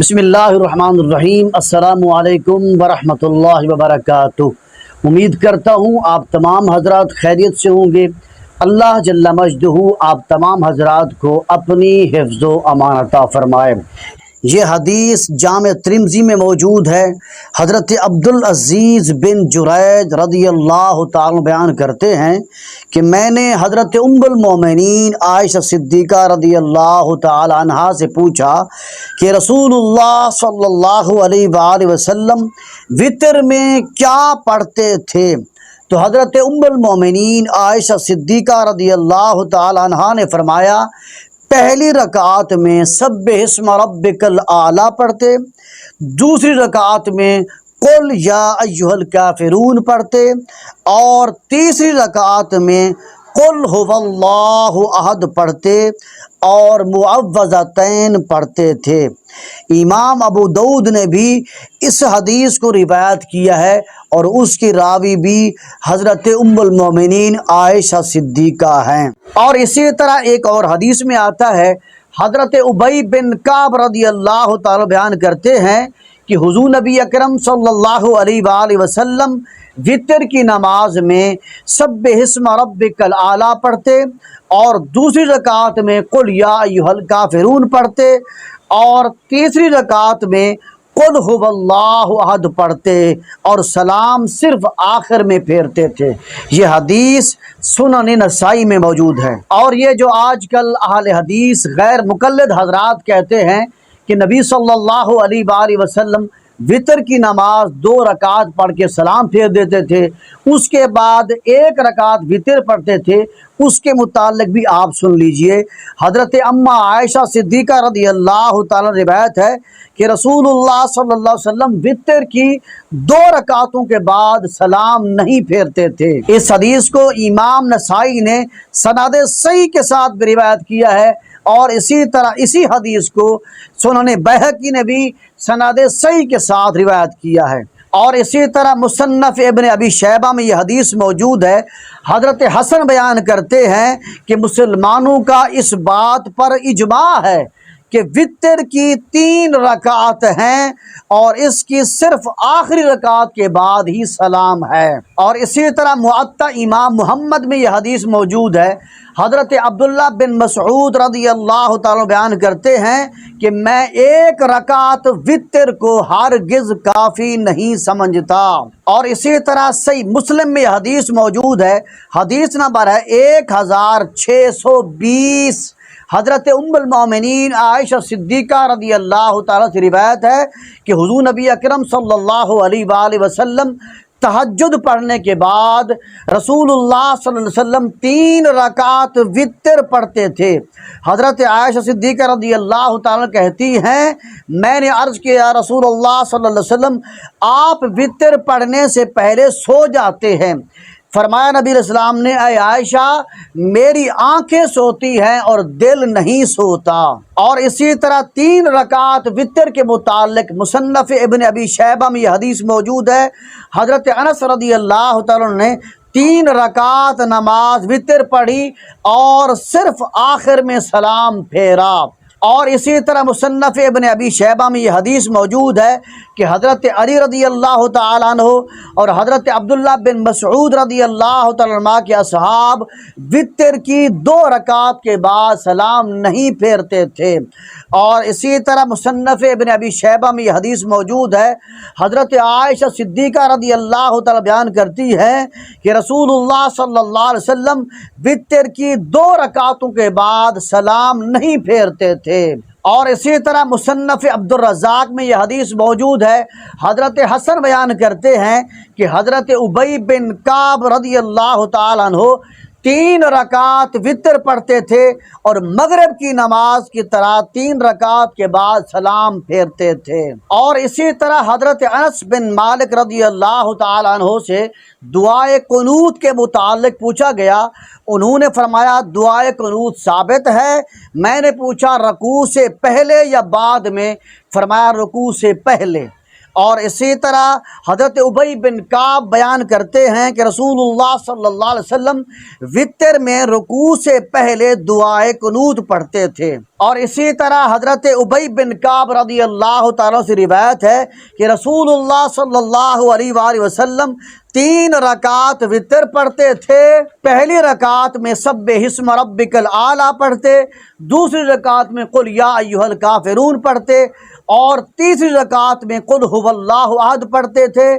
بسم اللہ الرحمن الرحیم۔ السلام علیکم ورحمۃ اللہ وبرکاتہ۔ امید کرتا ہوں آپ تمام حضرات خیریت سے ہوں گے۔ اللہ جل مجدہ آپ تمام حضرات کو اپنی حفظ و امان عطا فرمائے۔ یہ حدیث جامع ترمذی میں موجود ہے۔ حضرت عبدالعزیز بن جریج رضی اللہ تعالیٰ بیان کرتے ہیں کہ میں نے حضرت ام المومنین عائشہ صدیقہ رضی اللہ تعالی عنہا سے پوچھا کہ رسول اللہ صلی اللہ علیہ وآلہ وسلم وتر میں کیا پڑھتے تھے؟ تو حضرت ام المومنین عائشہ صدیقہ رضی اللہ تعالی عنہا نے فرمایا، پہلی رکعت میں سبح اسم ربک الاعلی پڑھتے، دوسری رکعت میں قل یا ایھا الکافرون پڑھتے، اور تیسری رکعت میں قل ھو اللہ احد پڑھتے اور معوذتین پڑھتے تھے۔ امام ابو داؤد نے بھی اس حدیث کو روایت کیا ہے اور اس کی راوی بھی حضرت ام المومنین عائشہ صدیقہ ہیں۔ اور اسی طرح ایک اور حدیث میں آتا ہے، حضرت ابی بن کعب رضی اللہ تعالی بیان کرتے ہیں کہ حضور نبی اکرم صلی اللہ علیہ وآلہ وسلم وتر کی نماز میں سبح اسم ربک الاعلی پڑھتے اور دوسری رکعت میں قل یا ایھا الکافرون پڑھتے اور تیسری رکعت میں قل ھو اللہ احد پڑھتے اور سلام صرف آخر میں پھیرتے تھے۔ یہ حدیث سنن نسائی میں موجود ہے۔ اور یہ جو آج کل اہل حدیث غیر مقلد حضرات کہتے ہیں کہ نبی صلی اللہ علیہ وآلہ وسلم وتر کی نماز 2 رکعت پڑھ کے سلام پھیر دیتے تھے، اس کے بعد 1 رکعت وتر پڑھتے تھے، اس کے متعلق بھی آپ سن لیجئے۔ حضرت اماں عائشہ صدیقہ رضی اللہ تعالی روایت ہے کہ رسول اللہ صلی اللہ علیہ وسلم وتر کی 2 رکعتوں کے بعد سلام نہیں پھیرتے تھے۔ اس حدیث کو امام نسائی نے سند صحیح کے ساتھ بھی روایت کیا ہے، اور اسی طرح اسی حدیث کو سنن بیہقی نے بھی سند صحیح کے ساتھ روایت کیا ہے۔ اور اسی طرح مصنف ابن ابی شیبہ میں یہ حدیث موجود ہے۔ حضرت حسن بیان کرتے ہیں کہ مسلمانوں کا اس بات پر اجماع ہے کہ وتر کی 3 رکعت ہیں اور اس کی صرف آخری رکعت کے بعد ہی سلام ہے۔ اور اسی طرح معطا امام محمد میں یہ حدیث موجود ہے۔ حضرت عبداللہ بن مسعود رضی اللہ تعالیٰ بیان کرتے ہیں کہ میں 1 رکعت وتر کو ہرگز کافی نہیں سمجھتا۔ اور اسی طرح صحیح مسلم میں یہ حدیث موجود ہے، حدیث نمبر ہے 1620۔ حضرت ام المومنین عائشہ صدیقہ رضی اللہ تعالیٰ سے روایت ہے کہ حضور نبی اکرم صلی اللہ علیہ وآلہ وسلم تہجد پڑھنے کے بعد رسول اللہ صلی اللہ علیہ وسلم 3 رکعت وتر پڑھتے تھے۔ حضرت عائشہ صدیقہ رضی اللہ تعالیٰ کہتی ہیں، میں نے عرض کیا یا رسول اللہ صلی اللہ علیہ وسلم، آپ وتر پڑھنے سے پہلے سو جاتے ہیں؟ فرمایا نبی علیہ السلام نے، اے عائشہ میری آنکھیں سوتی ہیں اور دل نہیں سوتا۔ اور اسی طرح 3 رکعت وتر کے متعلق مصنف ابن ابی شیبہ میں یہ حدیث موجود ہے۔ حضرت انس رضی اللہ تعالیٰ نے 3 رکعت نماز وتر پڑھی اور صرف آخر میں سلام پھیرا۔ اور اسی طرح مصنف ابن ابی شیبہ میں یہ حدیث موجود ہے کہ حضرت علی رضی اللہ تعالیٰ عنہ اور حضرت عبداللہ بن مسعود رضی اللہ تعالیٰ عنہ کے اصحاب وتر کی 2 رکعت کے بعد سلام نہیں پھیرتے تھے۔ اور اسی طرح مصنف ابن ابی شیبہ میں یہ حدیث موجود ہے۔ حضرت عائشہ صدیقہ رضی اللہ تعالیٰ بیان کرتی ہے کہ رسول اللہ صلی اللہ علیہ وسلم وتر کی 2 رکعتوں کے بعد سلام نہیں پھیرتے تھے۔ اور اسی طرح مصنف عبدالرزاق میں یہ حدیث موجود ہے۔ حضرت حسن بیان کرتے ہیں کہ حضرت ابی بن کعب رضی اللہ تعالیٰ عنہ 3 رکعت وتر پڑھتے تھے اور مغرب کی نماز کی طرح 3 رکعت کے بعد سلام پھیرتے تھے۔ اور اسی طرح حضرت انس بن مالک رضی اللہ تعالیٰ عنہ سے دعائے قنوت کے متعلق پوچھا گیا، انہوں نے فرمایا دعائے قنوت ثابت ہے۔ میں نے پوچھا رکوع سے پہلے یا بعد میں؟ فرمایا رکوع سے پہلے۔ اور اسی طرح حضرت ابی بن کعب بیان کرتے ہیں کہ رسول اللہ صلی اللہ علیہ وسلم وتر میں رکوع سے پہلے دعائے قنوت پڑھتے تھے۔ اور اسی طرح حضرت ابی بن کعب رضی اللہ تعالیٰ سے روایت ہے کہ رسول اللہ صلی اللہ علیہ وآلہ وسلم 3 رکعت وتر پڑھتے تھے۔ پہلی رکعت میں سبح اسم ربک الاعلیٰ پڑھتے، دوسری رکعت میں قل یا ایھا الکافرون پڑھتے، اور تیسری رکعت میں قل ھو اللہ احد پڑھتے تھے،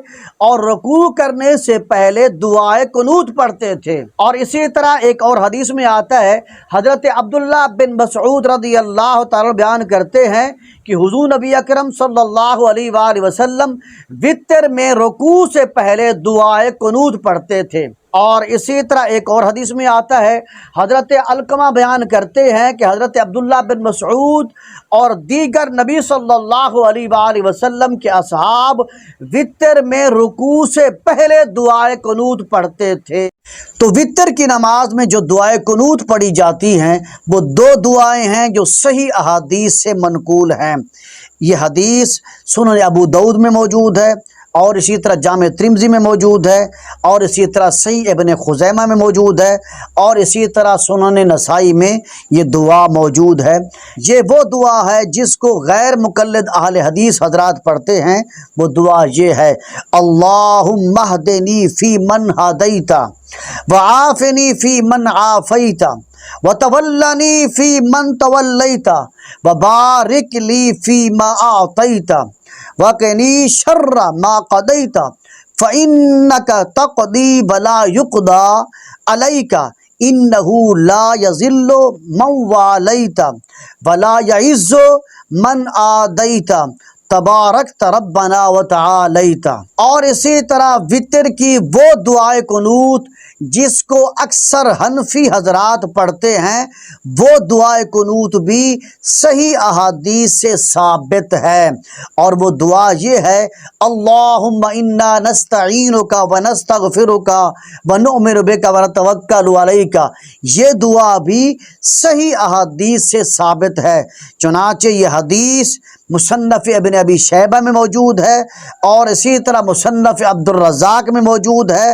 اور رکوع کرنے سے پہلے دعائے قنوت پڑھتے تھے۔ اور اسی طرح ایک اور حدیث میں آتا ہے، حضرت عبداللہ بن مسعود رضی اللہ تعالیٰ بیان کرتے ہیں کہ حضور نبی اکرم صلی اللہ علیہ وآلہ وسلم وتر میں رکوع سے پہلے دعائے قنوت پڑھتے تھے۔ اور اسی طرح ایک اور حدیث میں آتا ہے، حضرت علقمہ بیان کرتے ہیں کہ حضرت عبداللہ بن مسعود اور دیگر نبی صلی اللہ علیہ وآلہ وسلم کے اصحاب وتر میں رکوع سے پہلے دعائے قنوت پڑھتے تھے۔ تو وتر کی نماز میں جو دعائے قنوت پڑھی جاتی ہیں وہ 2 دعائیں ہیں جو صحیح احادیث سے منقول ہیں۔ یہ حدیث سنن ابو داؤد میں موجود ہے، اور اسی طرح جامع ترمذی میں موجود ہے، اور اسی طرح صحیح ابن خزیمہ میں موجود ہے، اور اسی طرح سنن نسائی میں یہ دعا موجود ہے۔ یہ وہ دعا ہے جس کو غیر مقلد اہل حدیث حضرات پڑھتے ہیں۔ وہ دعا یہ ہے، اللہم اہدنی فی من ہدیت وعافنی فی من عافیت وتولنی فی من تولیت وبارک لی فی ما اعطیت وقنی شر ما قضیت فإنک تقضی ولا یقضی علیک انہ لا یذل من والیت ولا یعز من عادیت تبارکت ربنا وتعالیت۔ اور اسی طرح وتر کی وہ دعائے قنوت جس کو اکثر حنفی حضرات پڑھتے ہیں، وہ دعائے قنوت بھی صحیح احادیث سے ثابت ہے، اور وہ دعا یہ ہے، اللہم انا نستعینک ونستغفرک ونؤمن بک ونتوکل علیک۔ یہ دعا بھی صحیح احادیث سے ثابت ہے۔ چنانچہ یہ حدیث مصنف ابن ابی شیبہ میں موجود ہے، اور اسی طرح مصنف عبد الرزاق میں موجود ہے،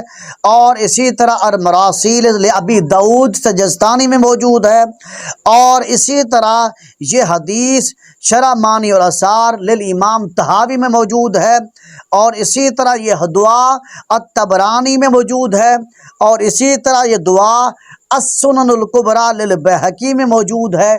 اور اسی طرح المراسیل لابی داؤد سجستانی میں موجود ہے، اور اسی طرح یہ حدیث شرح مانی الاثار للامام طحاوی میں موجود ہے، اور اسی طرح یہ دعا الطبرانی میں موجود ہے، اور اسی طرح یہ دعا السنن الکبریٰ للبیہقی میں موجود ہے،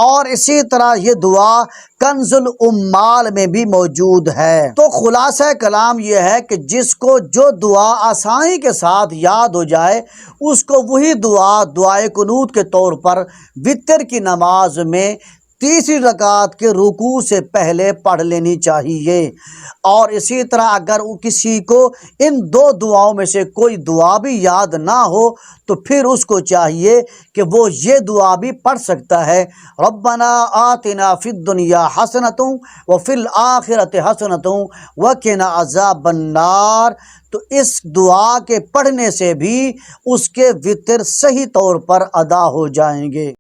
اور اسی طرح یہ دعا کنز الامال میں بھی موجود ہے۔ تو خلاصہ کلام یہ ہے کہ جس کو جو دعا آسانی کے ساتھ یاد ہو جائے، اس کو وہی دعا دعائے قنوت کے طور پر وتر کی نماز میں تیسری رکعت کے رکوع سے پہلے پڑھ لینی چاہیے۔ اور اسی طرح اگر کسی کو ان 2 دعاؤں میں سے کوئی دعا بھی یاد نہ ہو تو پھر اس کو چاہیے کہ وہ یہ دعا بھی پڑھ سکتا ہے، ربنا آتنا فی الدنیا حسنۃ وفی الآخرۃ حسنۃ وقنا عذاب النار۔ تو اس دعا کے پڑھنے سے بھی اس کے وتر صحیح طور پر ادا ہو جائیں گے۔